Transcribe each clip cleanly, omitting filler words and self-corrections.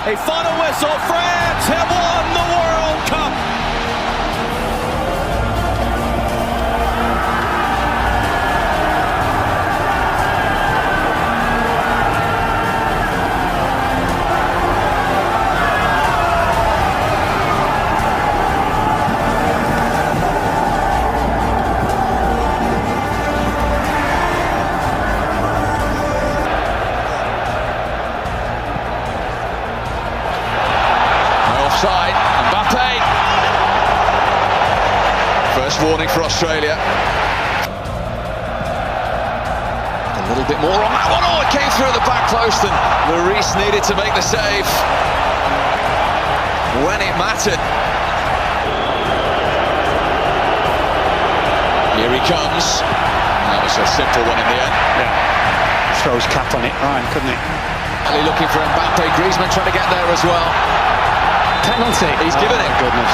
A final whistle. France have won the World Cup. Offside, Mbappé. First warning for Australia. A little bit more on that one. Oh, it came through the back post and Lloris needed to make the save when it mattered. Here he comes. That was a simple one in the end. Yeah. Throws cap on it, Ryan, couldn't he? Looking for Mbappé. Griezmann trying to get there as well. Penalty. He's given it. Goodness.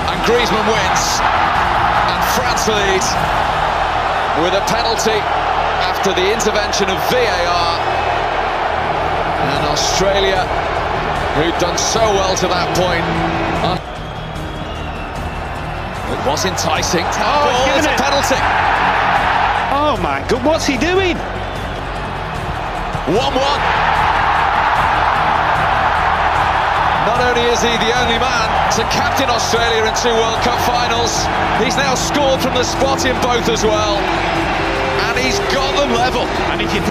And Griezmann wins. And France leads with a penalty after the intervention of VAR. And Australia, who'd done so well to that point. It was enticing. Oh, it's a penalty. Oh my God, what's he doing? 1-1. Not only is he the only man to captain Australia in 2 World Cup finals, he's now scored from the spot in both as well. And he's got them level. And he can...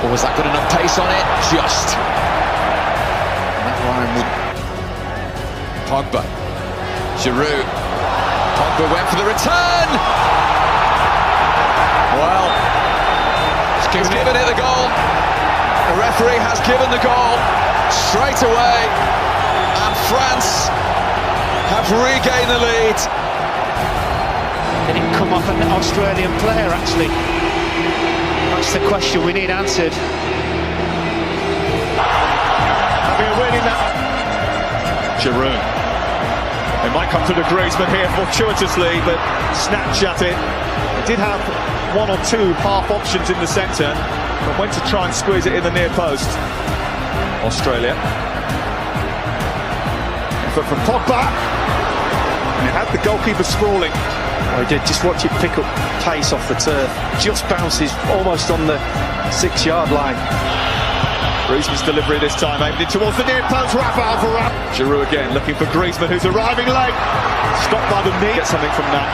Or was that good enough pace on it? Just. And that line would... Pogba. Giroud. Pogba went for the return. Well, he's given it the goal. The referee has given the goal straight away, and France have regained the lead. Did it come off an Australian player, actually? That's the question we need answered. Having a winning that. Giroud. It might come through to Griezmann here fortuitously, but snatch at it. He did have 1 or 2 half options in the centre, but went to try and squeeze it in the near post. Australia. Effort from Pogba. And it had the goalkeeper sprawling. Oh, he did. Just watch it pick up pace off the turf. Just bounces almost on the 6-yard line. Griezmann's delivery this time aimed in towards the near post. Raphael Varane. Giroud again looking for Griezmann, who's arriving late. Stopped by the knee. Get something from that.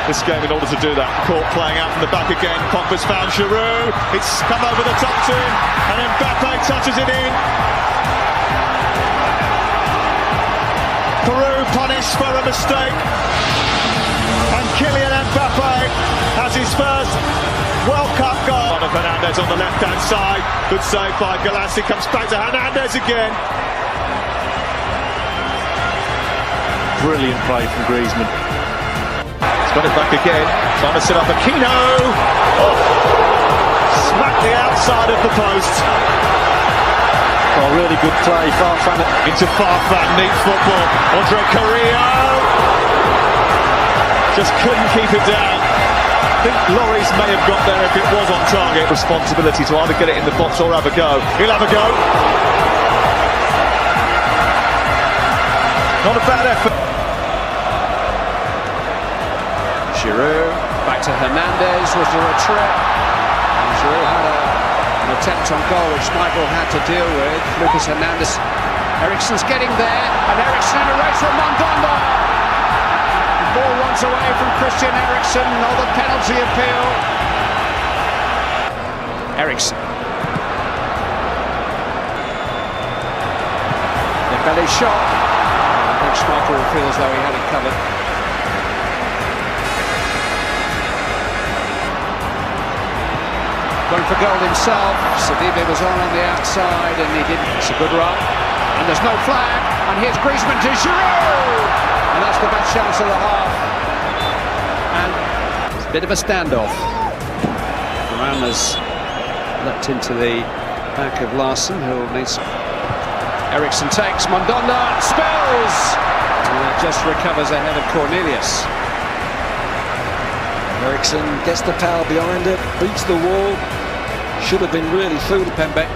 This game in order to do that. Court playing out from the back again. Pogba's found Giroud. It's come over the top to him. And Mbappé touches it in. Peru punished for a mistake. And Kylian Mbappé has his first World Cup goal. Hernandez on the left-hand side. Good save by Galassi. Comes back to Hernandez again. Brilliant play from Griezmann. Got it back again, trying to set up Aquino. Oh. Smack the outside of the post. Oh, really good play, Farfan. Into Farfan, neat football. Andre Carrillo. Just couldn't keep it down. I think Lloris may have got there if it was on target. Responsibility to either get it in the box or have a go. He'll have a go. Not a bad effort. Giroud, back to Hernandez, was there a trip? And Giroud had an attempt on goal which Michael had to deal with. Lucas Hernandez, Eriksen's getting there, and Eriksen in a race with Mandanda. The ball runs away from Christian Eriksen, another penalty appeal. Eriksen. The belly shot. I think Michael feels though he had it covered. Going for goal himself. Sadibe was on the outside and he didn't. It's a good run. And there's no flag. And here's Griezmann to Giroud. And that's the best chance of the half. And it's a bit of a standoff. Varane has leapt into the back of Larson, who needs. Eriksen takes. Mandanda spills. And just recovers ahead of Cornelius. Eriksen gets the power behind it, beats the wall. Should have been really fooled, Pembe.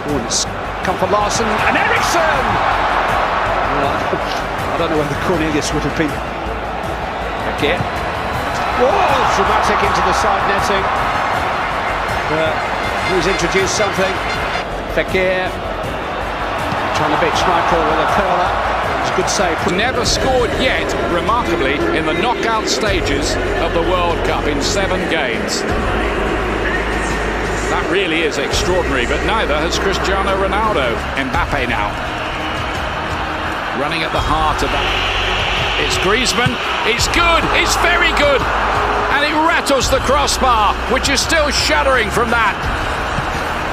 Oh, it's come for Larson and Eriksson! I don't know whether Cornelius would have been. Again. Whoa! Dramatic into the side netting. Who's introduced something? Fekir. Trying to beat Schmeichel with a curler. It's a good save. Never scored yet, remarkably, in the knockout stages of the World Cup in 7 games. That really is extraordinary, but neither has Cristiano Ronaldo. Mbappé now. Running at the heart of that. It's Griezmann. It's good. It's very good. And it rattles the crossbar, which is still shuddering from that.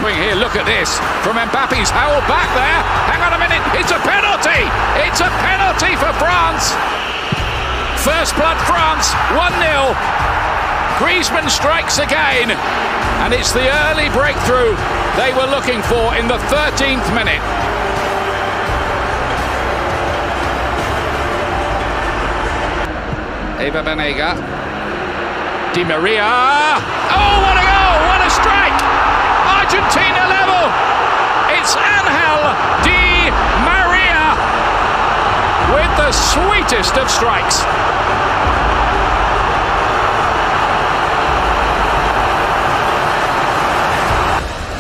Here, look at this. From Mbappe's hole back there. Hang on a minute. It's a penalty. It's a penalty for France. First blood France. 1-0. Griezmann strikes again. And it's the early breakthrough they were looking for in the 13th minute. Eva Banega. Di Maria. Oh, what a goal! What a strike! Argentina level. It's Angel Di Maria with the sweetest of strikes.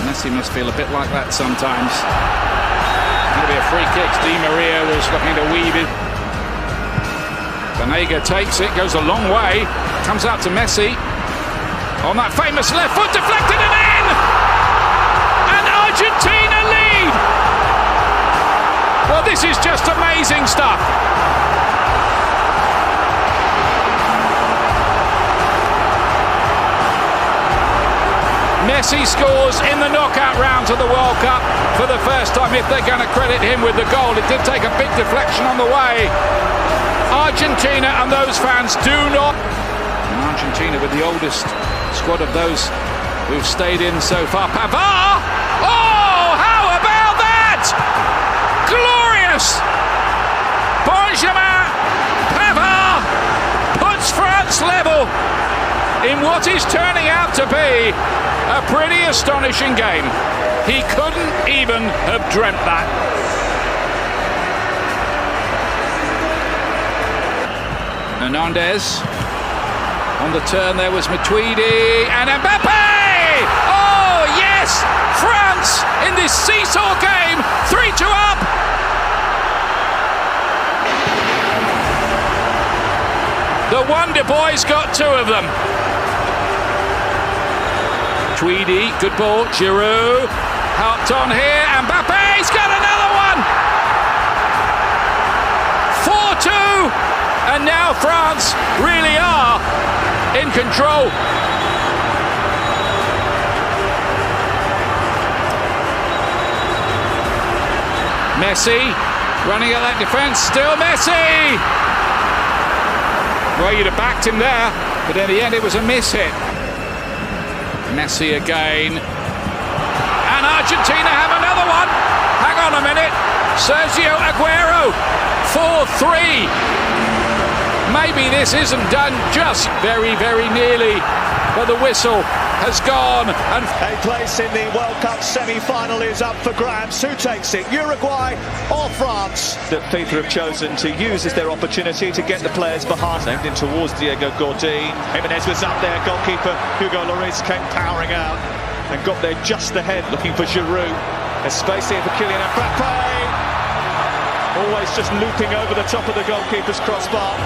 Messi must feel a bit like that sometimes. It's going to be a free kick. Di Maria was looking to weave it. Banega takes it, goes a long way, comes out to Messi on that famous left foot, deflected and in! And Argentina lead! Well, this is just amazing stuff. Messi scores in the knockout round of the World Cup for the first time, if they're going to credit him with the goal. It did take a big deflection on the way. Argentina and those fans do not. And Argentina with the oldest squad of those who've stayed in so far. Pavard! Oh, how about that? Glorious! Benjamin Pavard puts France level in what is turning out to be a pretty astonishing game. He couldn't even have dreamt that. Hernandez. On the turn there was Matuidi and Mbappé! Oh yes! France in this seesaw game, 3-2 up! The Wonder Boys got 2 of them. Tweedy, good ball, Giroud, helped on here, Mbappe's got another one! 4-2! And now France really are in control. Messi running at that defence, still Messi! Well, you'd have backed him there, but in the end it was a miss hit. Messi again. And Argentina have another one. Hang on a minute. Sergio Aguero, 4-3. Maybe this isn't done just very, very nearly, but the whistle has gone. And a place in the World Cup semi-final is up for grabs. Who takes it, Uruguay or France? That FIFA have chosen to use as their opportunity to get the players behind. Aimed in towards Diego Godin. Jimenez was up there, goalkeeper Hugo Lloris came powering out and got there just ahead, looking for Giroud. There's space here for Kylian Mbappé. Always just looping over the top of the goalkeeper's crossbar.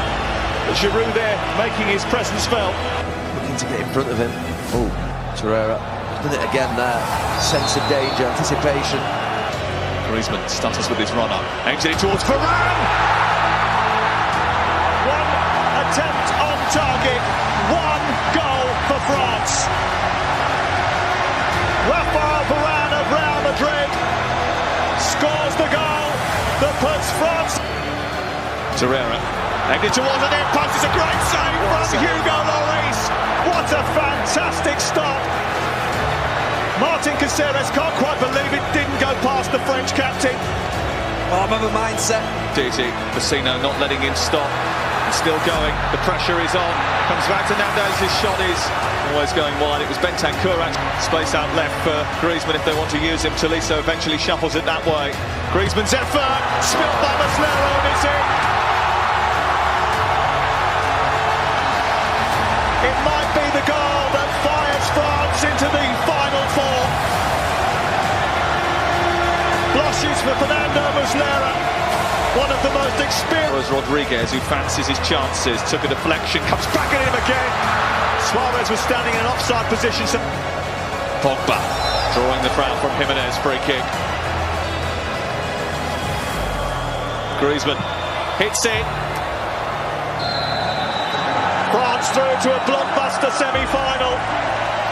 But Giroud there making his presence felt. Looking to get in front of him. Oh, Torreira done it again there. Sense of danger, anticipation. Griezmann stutters with his run-up. Aims it towards Varane. One attempt on target. 1 goal for France. Raphael Varane of Real Madrid scores the goal that puts France. Torreira aimed it towards the near post. It's a great save from Hugo Lloris. What a fantastic stop. Martin Caceres can't quite believe it didn't go past the French captain. Oh, I'm of a mindset. Dizzy, Vecino not letting him stop. Still going, the pressure is on. Comes back to Nandez, his shot is always going wide. It was Bentancur, space out left for Griezmann if they want to use him. Tolisso eventually shuffles it that way. Griezmann's effort, spilled by Muslera, and it's in. It might be the goal that fires France into the final four. Blushes for Fernando Muslera, one of the most experienced. Rodriguez, who fancies his chances, took a deflection, comes back at him again. Suarez was standing in an offside position. Pogba drawing the foul from Jimenez, free kick. Griezmann hits it. France through to a blockbuster semi-final.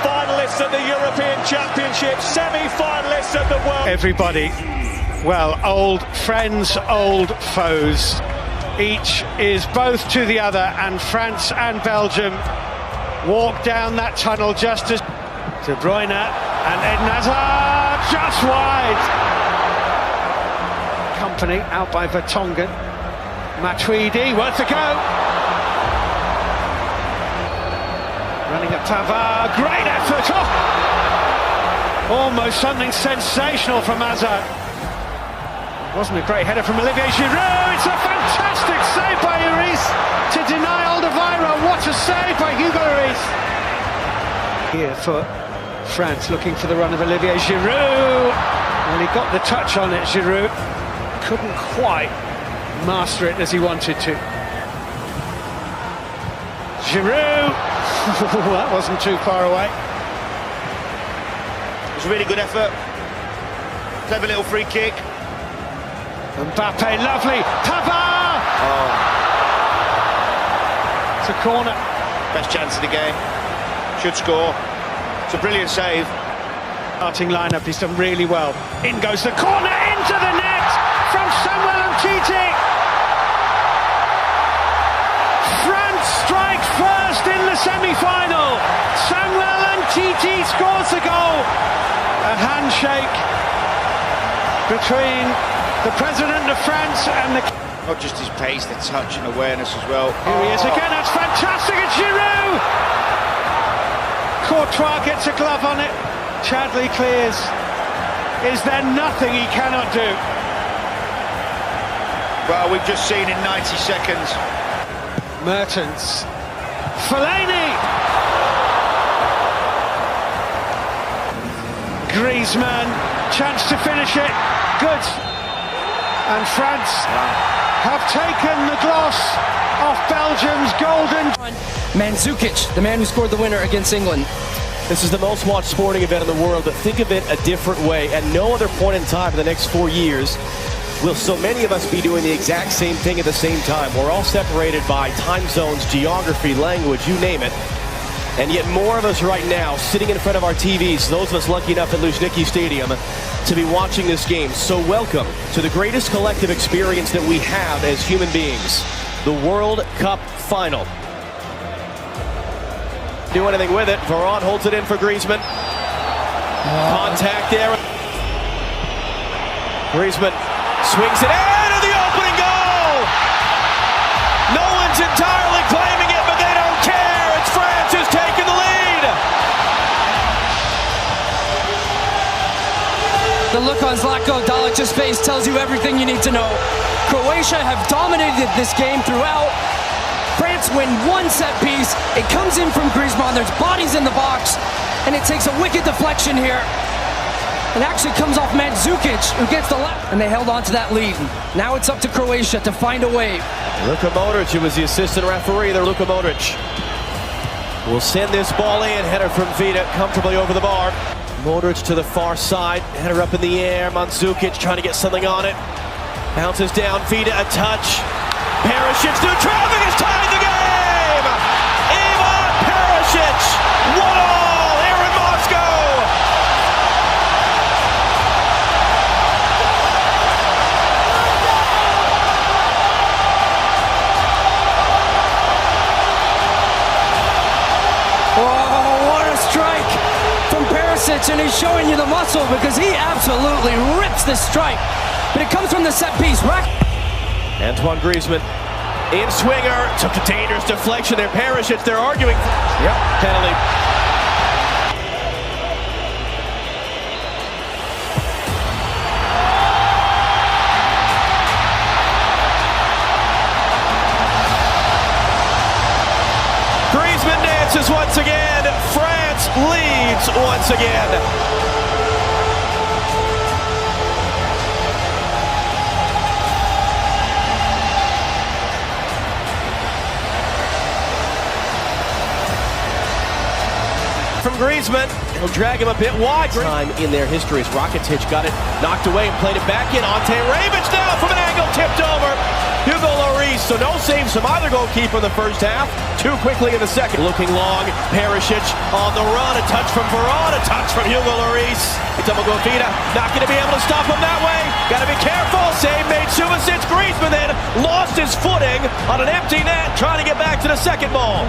Finalists at the European Championship, semi-finalists at the World. Everybody, well, old friends, old foes. Each is both to the other, and France and Belgium walk down that tunnel just as De Bruyne and Eden Hazard just wide. Company out by Vertonghen. Matuidi, worth a go. Running at Pavard, great effort. Oh! Almost something sensational from Hazard. Wasn't a great header from Olivier Giroud. It's a fantastic save by Lloris to deny Alderweireld. What a save by Hugo Lloris. Here for France, looking for the run of Olivier Giroud. Well, he got the touch on it, Giroud. Couldn't quite master it as he wanted to. Giroud. That wasn't too far away. It was a really good effort. Clever little free kick. Mbappé, lovely. Pavard! Oh. It's a corner. Best chance of the game. Should score. It's a brilliant save. Starting lineup, he's done really well. In goes the corner, into the net from Samuel Umtiti. France strike first in the semi-final. Samuel Umtiti scores the goal. A handshake between the president of France and the... Not just his pace, the touch and awareness as well. Here he is again, that's fantastic, it's Giroud! Courtois gets a glove on it, Chadley clears. Is there nothing he cannot do? Well, we've just seen in 90 seconds. Mertens. Fellaini! Griezmann, chance to finish it, good. And France have taken the gloss off Belgium's golden... Mandzukic, the man who scored the winner against England. This is the most watched sporting event in the world, but think of it a different way. At no other point in time in the next 4 years will so many of us be doing the exact same thing at the same time. We're all separated by time zones, geography, language, you name it. And yet more of us right now sitting in front of our TVs, those of us lucky enough at Luzhniki Stadium to be watching this game. So welcome to the greatest collective experience that we have as human beings, the World Cup Final. Do anything with it. Varane holds it in for Griezmann. Contact there. Griezmann swings it into the opening goal. No one's entirely claiming it, but they don't care. It's France who's taken the lead. The look on Zlatko Dalic's face tells you everything you need to know. Croatia have dominated this game throughout. France win one set piece. It comes in from Griezmann. There's bodies in the box, and it takes a wicked deflection here. It actually comes off Mandzukic, who gets the left, and they held on to that lead. Now it's up to Croatia to find a way. Luka Modric, who was the assistant referee there. Luka Modric will send this ball in. Header from Vida, comfortably over the bar. Modric to the far side, header up in the air. Mandzukic trying to get something on it. Bounces down, Vida a touch. Perisic through traffic has tied the game! Ivan Perisic, 1-1 here in Moscow! Oh, what a strike from Perisic, and he's showing you the muscle because he absolutely rips this strike. But it comes from the set piece. Antoine Griezmann In swinger, took a dangerous deflection there. Perisic, they're arguing. Yep, penalty. Griezmann dances once again. France leads once again. From Griezmann, he'll drag him a bit wide. Time in their history as Rakitic got it knocked away and played it back in. Ante Rebic now from an angle, tipped over. Hugo Lloris, so no saves from either goalkeeper in the first half. Too quickly in the second. Looking long, Perisic on the run. A touch from Varane, a touch from Hugo Lloris. Double Gofina, not going to be able to stop him that way. Got to be careful. Save made Subasic. Griezmann then lost his footing on an empty net, trying to get back to the second ball.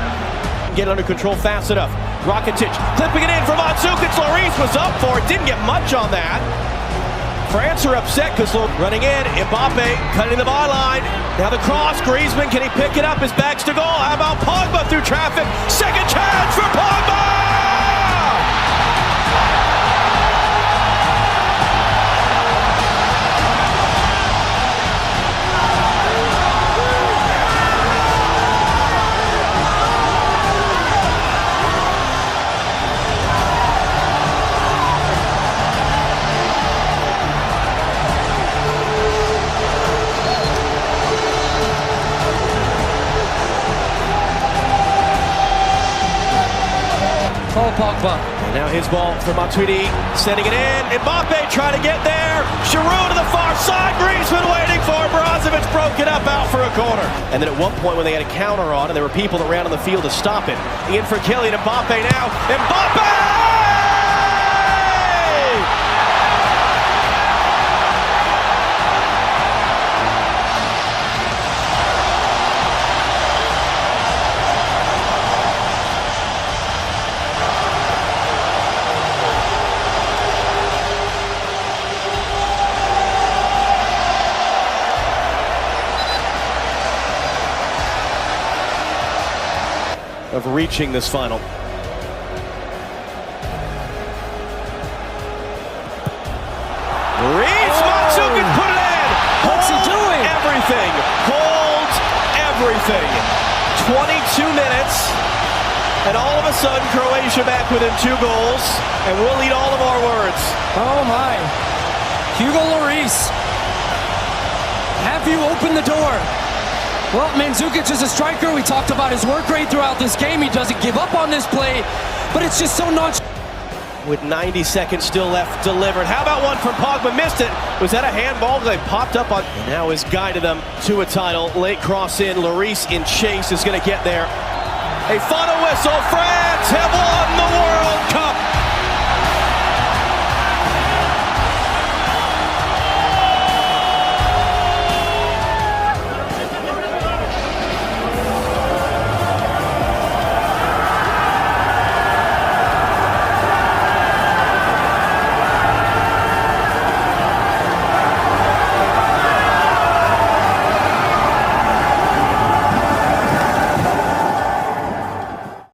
Get under control fast enough. Rakitic clipping it in from Mandzukic. Lloris was up for it, didn't get much on that. France are upset because running in, Mbappé cutting the byline. Now the cross, Griezmann, can he pick it up? His back's to goal. How about Pogba through traffic? Second chance for Pogba! Paul Pogba. And now his ball from Matuidi, sending it in. Mbappé trying to get there. Giroud to the far side. Griezmann waiting for it. Brozovic broke it up out for a corner. And then at one point when they had a counter on and there were people that ran on the field to stop it. In for Kylian Mbappé now. Mbappé! Of reaching this final. Mandzukic put it in. What's he doing? Everything. Holds everything. 22 minutes. And all of a sudden, Croatia back within 2 goals. And we'll eat all of our words. Oh my. Hugo Lloris. Have you opened the door? Well, Mandzukic is a striker. We talked about his work rate throughout this game. He doesn't give up on this play, but it's just so not. With 90 seconds still left delivered. How about one from Pogba? Missed it. Was that a handball? They popped up on. And now has guided them to a title. Late cross in. Lloris in chase is going to get there. A final whistle. France have won